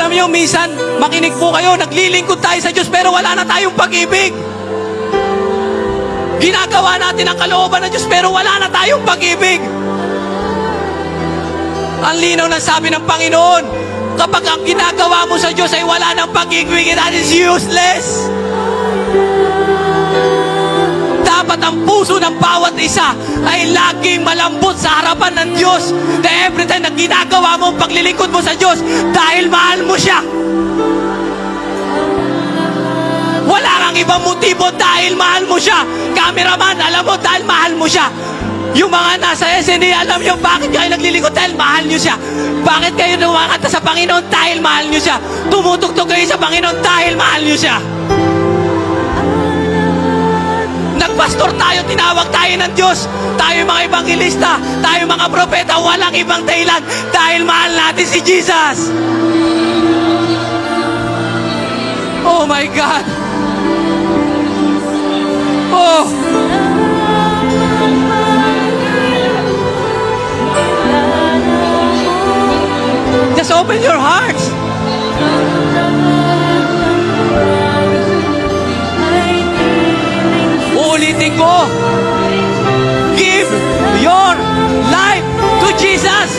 Alam niyo, minsan, makinig po kayo, naglilingkod tayo sa Diyos pero wala na tayong pag-ibig. Ginagawa natin ang kalooban ng Diyos pero wala na tayong pag-ibig. Ang linaw ng sabi ng Panginoon, kapag ang ginagawa mo sa Diyos ay wala ng pag-ibig, that is useless. Dapat ang puso ng bawat isa ay laging malambot sa harapan ng Diyos. Na every time na ginagawa mo ang paglilingkod mo sa Diyos dahil mahal mo siya. Wala kang ibang motibo dahil mahal mo siya. Cameraman, alam mo, dahil mahal mo siya. Yung mga nasa SND, alam nyo bakit kayo naglilingkod? Dahil mahal nyo siya. Bakit kayo numakanta sa Panginoon? Dahil mahal nyo siya. Tumutugtog kayo sa Panginoon dahil mahal nyo siya. Nagpastor tayo, tinawag tayo ng Diyos. Tayo mga evangelista, tayo mga propeta, walang ibang dahilan dahil mahal natin si Jesus. Oh my God. Oh. Just open your hearts. Uulitin ko. Give your life to Jesus.